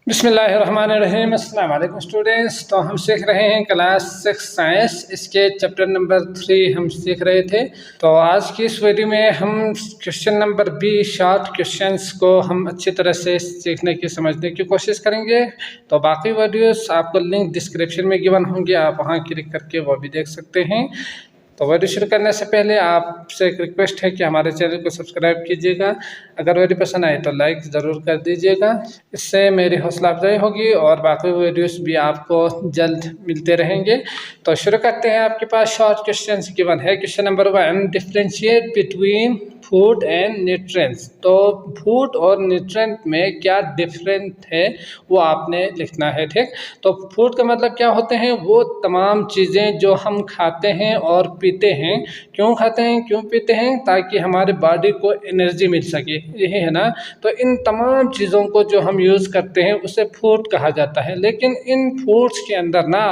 बिस्मिल्लाहिर्रहमानिर्रहीम। अस्सलाम वालेकुम स्टूडेंट्स। तो हम सीख रहे हैं क्लास 6 साइंस, इसके चैप्टर नंबर 3 हम सीख रहे थे। तो आज की इस वीडियो में हम question number B short questions को हम अच्छी तरह से सीखने की समझने की कोशिश करेंगे। तो बाकी वीडियोस आपको लिंक डिस्क्रिप्शन में गिवन होंगे, आप वहां क्लिक करके वो भी देख सकते हैं। तो वीडियो शुरू करने से पहले आपसे एक रिक्वेस्ट है कि हमारे चैनल को सब्सक्राइब कीजिएगा। अगर वीडियो पसंद आए तो लाइक ज़रूर कर दीजिएगा, इससे मेरी हौसला अफजाई होगी और बाकी वीडियोस भी आपको जल्द मिलते रहेंगे। तो शुरू करते हैं। आपके पास शॉर्ट क्वेश्चन गिवन है। Question number 1, differentiate between food and nutrients. तो फूड और न्यूट्रिएंट में क्या डिफरेंट है वो आपने लिखना है, ठीक। तो फूड का मतलब क्या होते हैं? वो तमाम चीज़ें जो हम खाते हैं और पीते हैं। क्यों खाते हैं, क्यों पीते हैं? ताकि हमारे बॉडी को एनर्जी मिल सके, यही है ना। तो इन तमाम चीज़ों को जो हम यूज़ करते हैं उसे फूड कहा जाता है। लेकिन इन फूड्स के अंदर ना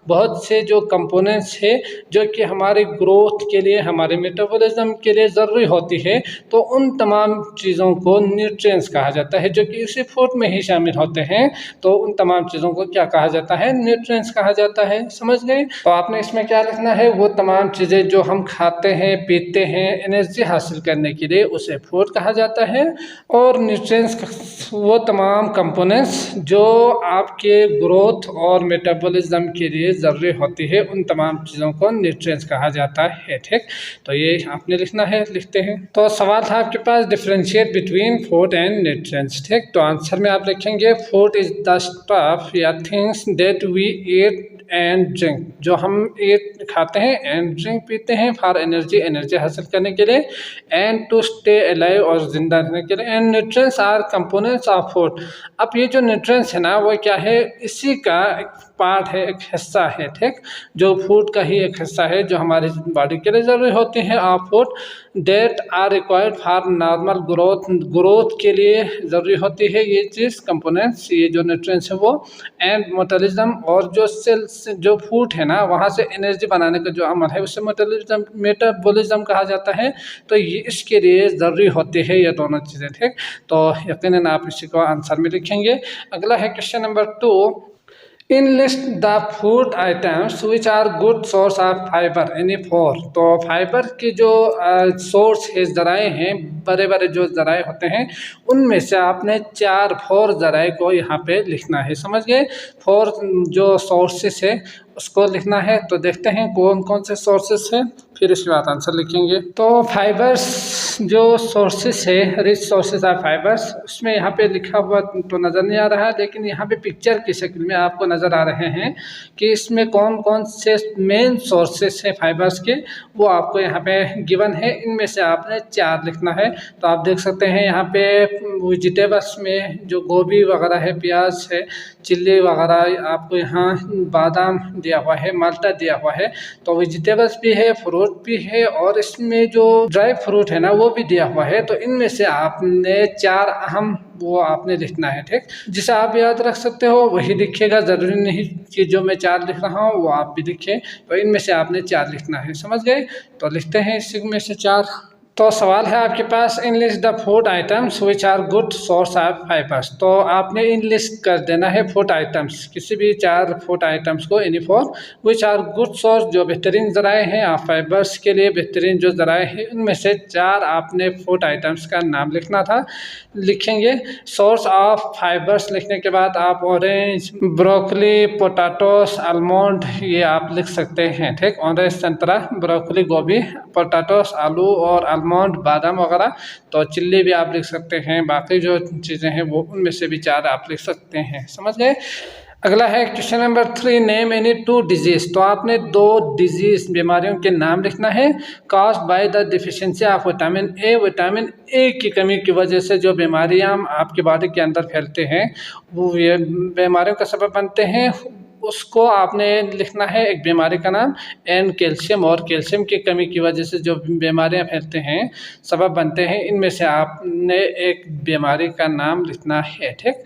बहुत से जो कंपोनेंट्स है जो कि हमारे ग्रोथ के लिए, हमारे मेटाबॉलिज्म के लिए ज़रूरी होती है, तो उन तमाम चीज़ों को न्यूट्रिएंट्स कहा जाता है जो कि इसी फूड में ही शामिल होते हैं। तो उन तमाम चीज़ों को क्या कहा जाता है? न्यूट्रिएंट्स कहा जाता है। समझ गए? तो आपने इसमें क्या लिखना है? वो तमाम चीज़ें जो हम खाते हैं, पीते हैं एनर्जी हासिल करने के लिए, उसे फूड कहा जाता है। और न्यूट्रिएंट्स वो तमाम कंपोनेंट्स जो आपके ग्रोथ और मेटाबॉलिज्म के लिए ज़रूरी होती है, उन तमाम चीज़ों को न्यूट्रिएंट्स कहा जाता है, ठीक। तो ये आपने लिखना है, लिखते हैं। तो सवाल था आपके पास, differentiate between food and nutrients, ठीक। तो आंसर में आप लिखेंगे फूड इज द स्टफ या things that we eat and drink. जो हम ईट खाते हैं एंड ड्रिंक पीते हैं फॉर एनर्जी, एनर्जी हासिल करने के लिए, एंड टू स्टे अलाइव और जिंदा रहने के लिए, and nutrients are components of food. अब ये जो न्यूट्रिएंट्स है ना, वो क्या है? इसी का एक पार्ट है, एक हिस्सा है, ठीक। जो फूड का ही एक हिस्सा है जो हमारी बॉडी के लिए ज़रूरी होते हैं of food, that are required for normal growth के लिए ज़रूरी होती है ये चीज़, कंपोनेंट्स, ये जो न्यूट्रिएंट्स है वो। एंड मेटाबॉलिज्म, और जो सेल्स जो फूड है ना वहाँ से एनर्जी बनाने का जो अमल है उसे मेटाबॉलिज्म कहा जाता है। तो ये इसके लिए ज़रूरी होती है ये दोनों चीज़ें, ठीक। तो यकीनन आप इसी को आंसर में लिखेंगे। अगला है question number 2, in list the food items which are good source of fibre any four. तो फाइबर के जो सोर्स है, ज़राए हैं, बड़े बड़े जो ज़राए होते हैं, उनमें से आपने 4 ज़राए को यहाँ पे लिखना है। समझ गए? 4 जो सोर्सेस है उसको लिखना है। तो देखते हैं कौन कौन से सोर्सेस हैं, फिर इसके बाद आंसर लिखेंगे। तो फाइबर्स जो सोर्सेस है, रिच सोर्सेस ऑफ फाइबर्स, उसमें यहाँ पे लिखा हुआ तो नज़र नहीं आ रहा है, लेकिन यहाँ पे पिक्चर की शक्ल में आपको नज़र आ रहे हैं कि इसमें कौन कौन से मेन सोर्सेस है फाइबर्स के, वो आपको यहाँ पे गिवन है। इनमें से आपने 4 लिखना है। तो आप देख सकते हैं यहाँ पे वेजिटेबल्स में जो गोभी वगैरह है, प्याज है, चिल्ली वगैरह, आपको यहाँ बादाम दिया हुआ है, माल्टा दिया हुआ है। तो वेजिटेबल्स भी है, फ्रूट भी है, और इसमें जो ड्राई फ्रूट है ना वो भी दिया हुआ है। तो इनमें से आपने 4 अहम वो आपने लिखना है, ठीक। जिसे आप याद रख सकते हो वही लिखिएगा, ज़रूरी नहीं कि जो मैं 4 लिख रहा हूँ वो आप भी लिखें। तो इनमें से आपने 4 लिखना है। समझ गए? तो लिखते हैं इसी में से 4। तो सवाल है आपके पास, in list the food items which are good source of fibres. तो आपने इन लिस्ट कर देना है फूड आइटम्स, किसी भी 4 फूड आइटम्स को, any 4 which are good source, जो बेहतरीन ज़राए हैं आप फाइबर्स के लिए, बेहतरीन जो ज़राए हैं उनमें से 4 आपने फूड आइटम्स का नाम लिखना था। लिखेंगे सोर्स ऑफ फाइबर्स लिखने के बाद आप ऑरेंज, ब्रोकली, पोटैटोस, आलमंड ये आप लिख सकते हैं, ठीक। ऑरेंज संतरा, ब्रोकली गोभी, पोटैटोस आलू, और आलमंड बादाम वगैरह। तो चिल्ली भी आप लिख सकते हैं। बाकी जो चीज़ें हैं वो उनमें से भी 4 आप लिख सकते हैं। समझ गए? अगला है question number 3, name any 2 disease. तो आपने 2 डिजीज बीमारियों के नाम लिखना है। Caused by the deficiency of vitamin A, vitamin A की कमी की वजह से जो बीमारियां आपकी बॉडी के अंदर फैलते हैं, वो ये बीमारियों का सबब बनते हैं, उसको आपने लिखना है एक बीमारी का नाम। एंड कैल्शियम, और कैल्शियम की कमी की वजह से जो बीमारियां फैलते हैं, सबब बनते हैं, इनमें से आपने एक बीमारी का नाम लिखना है, ठीक।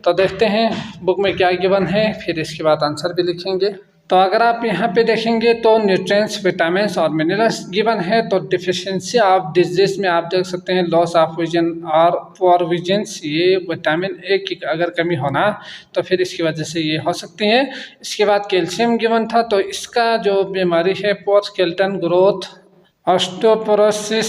तो देखते हैं बुक में क्या गिवन है, फिर इसके बाद आंसर भी लिखेंगे। तो अगर आप यहाँ पे देखेंगे तो न्यूट्रिएंट्स, विटामिन्स और मिनरल्स गिवन है। तो डिफिशिएंसी ऑफ डिजीज में आप देख सकते हैं लॉस ऑफ विजन और पुअर विजन्स, ये विटामिन ए की अगर कमी होना तो फिर इसकी वजह से ये हो सकती है। इसके बाद कैल्शियम गिवन था, तो इसका जो बीमारी है पुअर स्केलेटन ग्रोथ, ऑस्टियोपोरोसिस,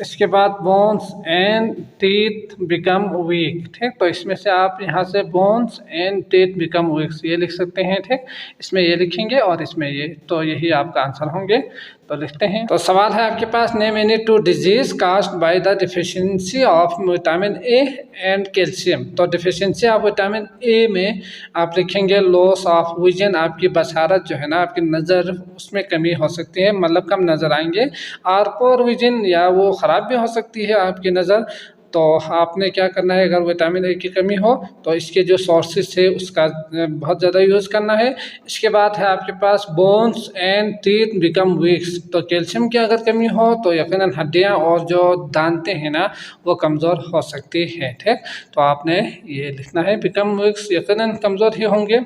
इसके बाद bones and teeth become weak. ठीक, तो इसमें से आप यहाँ से bones and teeth become weak ये लिख सकते हैं। ठीक, इसमें ये लिखेंगे और इसमें ये, तो यही आपका आंसर होंगे। तो लिखते हैं। तो सवाल है आपके पास, name any two disease caused by the deficiency of vitamin A and calcium. तो डिफिशियंसी ऑफ विटामिन ए में आप लिखेंगे लॉस ऑफ विजन, आपकी बसारत जो है ना, आपकी नज़र उसमें कमी हो सकती है, मतलब कम नज़र आएंगे। और पुअर विजन, या वो ख़राब भी हो सकती है आपकी नज़र। तो आपने क्या करना है, अगर विटामिन ए की कमी हो तो इसके जो सोर्सेस है उसका बहुत ज़्यादा यूज़ करना है। इसके बाद है आपके पास bones and teeth become weaks. तो कैल्शियम की अगर कमी हो तो यकीनन हड्डियाँ और जो दांतें हैं ना वो कमज़ोर हो सकती हैं। ठीक, तो आपने ये लिखना है बिकम वीक्स, यकीनन कमज़ोर ही होंगे।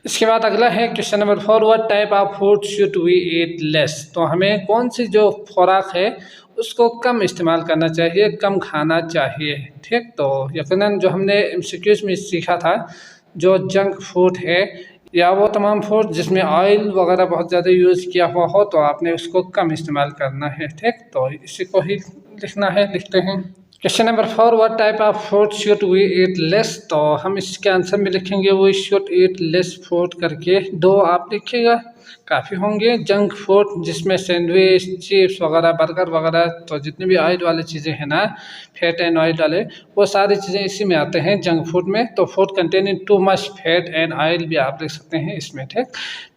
इसके बाद अगला है question number 4, what type of food should we eat less. तो हमें कौन सी जो खुराक है उसको कम इस्तेमाल करना चाहिए, कम खाना चाहिए। ठीक, तो यकीनन जो हमने एमसीक्यूज में सीखा था, जो जंक फूड है या वो तमाम फूड जिसमें ऑयल वगैरह बहुत ज़्यादा यूज़ किया हुआ हो, तो आपने उसको कम इस्तेमाल करना है। ठीक, तो इसी को ही लिखना है। लिखते हैं question number 4, what type of food should we eat less. तो हम इसके आंसर में लिखेंगे we should eat less food करके 2 आप लिखिएगा, काफ़ी होंगे। जंक फूड जिसमें सैंडविच, चिप्स वगैरह, बर्गर वगैरह, तो जितनी भी ऑयल वाली चीज़ें हैं ना, फैट एंड ऑयल वाले, वो सारी चीज़ें इसी में आते हैं जंक फूड में। तो food containing too much fat and oil भी आप लिख सकते हैं इसमें। ठीक,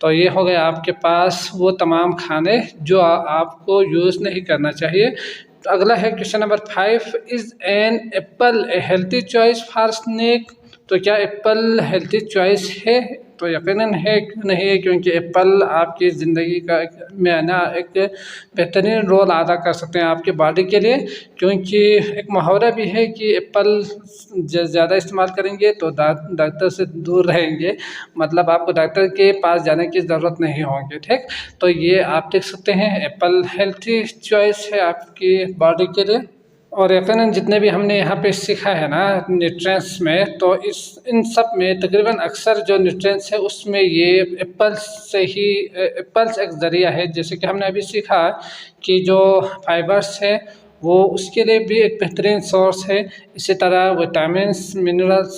तो ये हो गया आपके पास वो तमाम खाने जो आपको यूज़ नहीं करना चाहिए। तो अगला है question number 5, is an apple a healthy choice for snack. तो क्या एप्पल हेल्थी चॉइस है? तो यकीनन है, क्यों नहीं है, क्योंकि एप्पल आपकी ज़िंदगी का में ना एक बेहतरीन रोल अदा कर सकते हैं आपके बॉडी के लिए। क्योंकि एक मुहावरा भी है कि एप्पल ज़्यादा इस्तेमाल करेंगे तो डॉक्टर से दूर रहेंगे, मतलब आपको डॉक्टर के पास जाने की ज़रूरत नहीं होगी। ठीक, तो ये आप देख सकते हैं एप्पल हेल्थी चॉइस है आपकी बॉडी के लिए। और यकीनन जितने भी हमने यहाँ पे सीखा है ना न्यूट्रिएंट्स में, तो इन सब में तकरीबन अक्सर जो न्यूट्रिएंट्स है उसमें ये एप्पल्स से ही, एप्पल्स एक ज़रिया है। जैसे कि हमने अभी सीखा कि जो फाइबर्स है वो उसके लिए भी एक बेहतरीन सोर्स है। इसी तरह विटामिन्स, मिनरल्स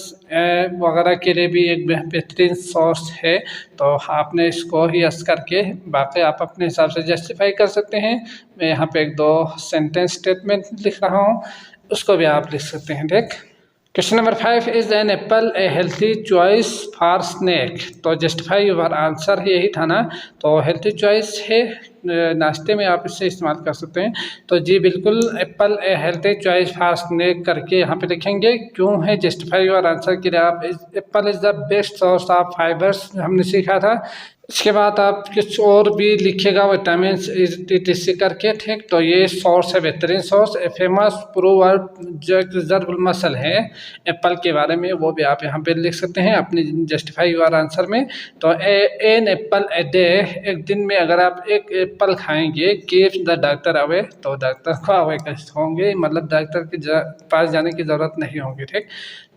वगैरह के लिए भी एक बेहतरीन सोर्स है। तो आपने इसको ही यस करके बाकी आप अपने हिसाब से जस्टिफाई कर सकते हैं। मैं यहाँ पे 1-2 सेंटेंस स्टेटमेंट लिख रहा हूँ, उसको भी आप लिख सकते हैं। ठीक, question number 5, is an apple a healthy choice for snack. तो जस्टिफाई योर आंसर यही था ना, तो हेल्थी चॉइस है, नाश्ते में आप इससे इस्तेमाल कर सकते हैं। तो जी बिल्कुल, apple a healthy choice for snack करके यहाँ पे लिखेंगे। क्यों है जस्टिफाई योर आंसर के लिए आप Apple is the best source of fibres हमने सीखा था। इसके बाद आप कुछ और भी लिखिएगा, विटामिन टीसी करके। ठीक, तो ये सोर्स है, बेहतरीन सोर्स। ए फेमस प्रोवर्ब जो रिजर्व मसल है एप्पल के बारे में, वो भी आप यहाँ पे लिख सकते हैं अपनी जस्टिफाई योर आंसर में। तो एन एप्पल ए डे, एक दिन में अगर आप एक एप्पल खाएंगे, कीप्स द डॉक्टर अवे, तो डॉक्टर को अवे होंगे, मतलब डॉक्टर के पास जाने की ज़रूरत नहीं होगी। ठीक,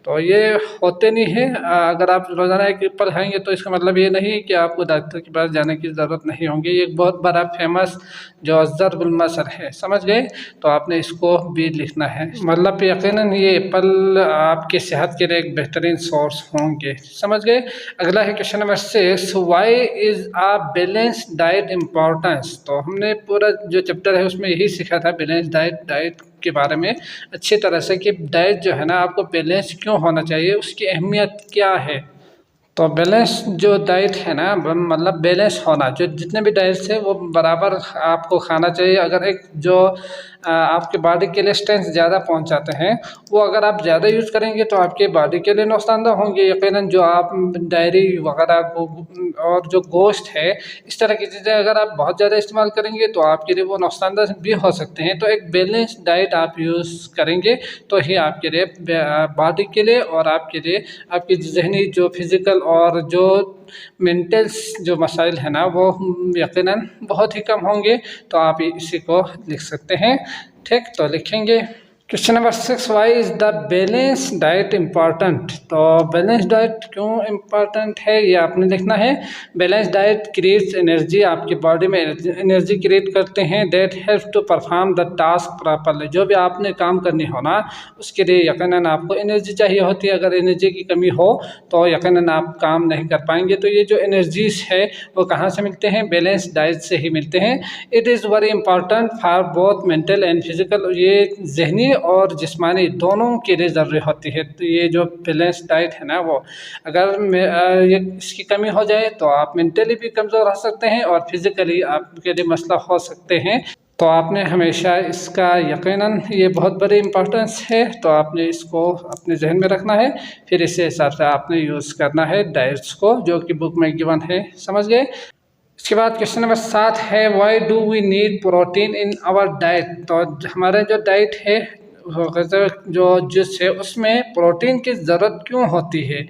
तो ये होते नहीं है। अगर आप रोज़ाना एक एप्पल खाएंगे तो इसका मतलब ये नहीं कि आपको डॉक्टर के पास जाने की ज़रूरत नहीं होगी। ये एक बहुत बड़ा फेमस जो ज़र्बुल मसल है, समझ गए। तो आपने इसको भी लिखना है, मतलब यकीनन ये एप्पल आपकी सेहत के लिए एक बेहतरीन सोर्स होंगे, समझ गए। अगला है question number 6, why is a balance diet importance. तो हमने पूरा जो चैप्टर है उसमें यही सीखा था बैलेंस डाइट के बारे में अच्छी तरह से, कि डाइट जो है ना आपको बैलेंस क्यों होना चाहिए, उसकी अहमियत क्या है। तो बैलेंस जो डाइट है ना, मतलब बैलेंस होना, जो जितने भी डाइट्स है वो बराबर आपको खाना चाहिए। अगर एक जो आपके बॉडी के लिए स्ट्रेंथ ज़्यादा पहुंचाते हैं, वो अगर आप ज़्यादा यूज़ करेंगे तो आपके बॉडी के लिए नुकसानदेह होंगे। यकीनन जो आप डायरी वगैरह और जो गोश्त है, इस तरह की चीज़ें अगर आप बहुत ज़्यादा इस्तेमाल करेंगे तो आपके लिए वो नुकसानदेह भी हो सकते हैं। तो एक बैलेंस डाइट आप यूज़ करेंगे तो ही आपके लिए, बॉडी के लिए और आपके लिए, आपकी जहनी जो फिज़िकल और जो मेंटल्स जो मसाइल है ना वो यकीनन बहुत ही कम होंगे। तो आप इसी को लिख सकते हैं। ठीक, तो लिखेंगे question number 6, why is the balance diet important. तो बैलेंस डाइट क्यों इम्पॉर्टेंट है ये आपने लिखना है। बैलेंस डाइट क्रिएट्स एनर्जी, आपकी बॉडी में एनर्जी क्रिएट करते हैं। That help to perform the task properly, जो भी आपने काम करनी हो ना उसके लिए यकीनन आपको एनर्जी चाहिए होती है। अगर एनर्जी की कमी हो तो यकीनन आप काम नहीं कर पाएंगे। तो ये जो एनर्जीज है वो कहाँ से मिलते हैं, बैलेंस डाइट से ही मिलते हैं। It is very important for both mental and physical, ये जहनी और जिस्मानी दोनों के लिए ज़रूरी होती है। तो ये जो बैलेंस डाइट है ना वो अगर ये इसकी कमी हो जाए तो आप मेंटली भी कमज़ोर हो सकते हैं और फिज़िकली आपके लिए मसला हो सकते हैं। तो आपने हमेशा इसका यकीनन ये बहुत बड़ी इम्पोर्टेंस है, तो आपने इसको अपने जहन में रखना है। फिर इसी हिसाब से आपने यूज़ करना है डाइट्स को जो कि बुक में गिवन है, समझ गए। इसके बाद क्वेश्चन नंबर 7 है, why do we need protein in our diet. तो हमारा जो डाइट है जो जिस है उसमें प्रोटीन की ज़रूरत क्यों होती है,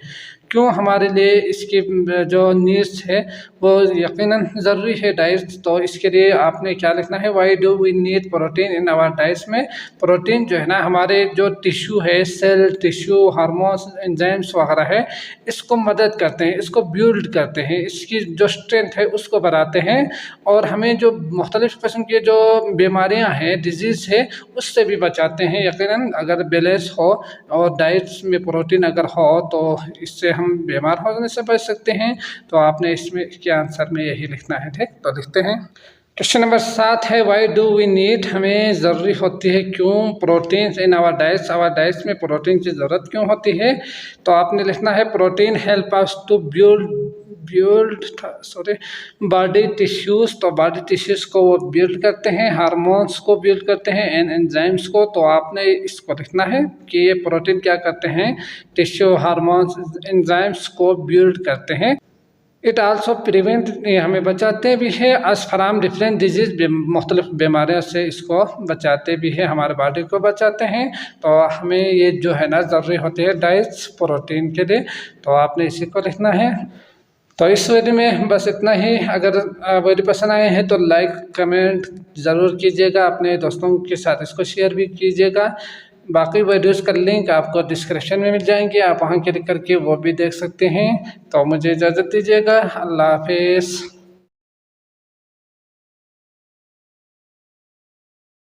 क्यों हमारे लिए इसकी जो नीड्स है वो यकीनन ज़रूरी है डाइट। तो इसके लिए आपने क्या लिखना है, why do we need protein in our diets में प्रोटीन जो है ना हमारे जो टिश्यू है, सेल टिश्यू, हार्मोन्स, एंजाइम्स वगैरह है, इसको मदद करते हैं, इसको बिल्ड करते हैं, इसकी जो स्ट्रेंथ है उसको बढ़ाते हैं और हमें जो मुख्तलिफ़ किस्म की जो बीमारियां हैं, डिजीज़ है, उससे भी बचाते हैं। यकीनन अगर बैलेंस हो और डाइट्स में प्रोटीन अगर हो तो इससे हम बीमार होने से बच सकते हैं। तो आपने इसमें के आंसर में यही लिखना है। ठीक, तो लिखते हैं क्वेश्चन नंबर 7 है, वाई डू वी नीड, हमें ज़रूरी होती है क्यों protein in our diets, our diets में प्रोटीन की ज़रूरत क्यों होती है। तो आपने लिखना है protein help us to body tissues, तो बॉडी टिश्यूज़ को वो बिल्ड करते हैं, हार्मोन्स को बिल्ड करते हैं, एंड एंजाइम्स को। तो आपने इसको लिखना है कि ये प्रोटीन क्या करते हैं, टिश्यू, हार्मोन्स, एंजाइम्स को बिल्ड करते हैं। इट आल्सो प्रिवेंट, हमें बचाते भी है अस फ्राम डिफरेंट डिजीज़, मुख्तलिफ बीमारियों से इसको बचाते भी है, हमारे बॉडी को बचाते हैं। तो हमें ये जो है ना ज़रूरी होती है डाइट्स प्रोटीन के लिए। तो आपने इसी को लिखना है। तो इस वीडियो में बस इतना ही। अगर वीडियो पसंद आए हैं तो लाइक कमेंट ज़रूर कीजिएगा, अपने दोस्तों के साथ इसको शेयर भी कीजिएगा। बाकी वीडियोस का लिंक आपको डिस्क्रिप्शन में मिल जाएंगे, आप वहां क्लिक करके वो भी देख सकते हैं। तो मुझे इजाज़त दीजिएगा, अल्लाह हाफिज़।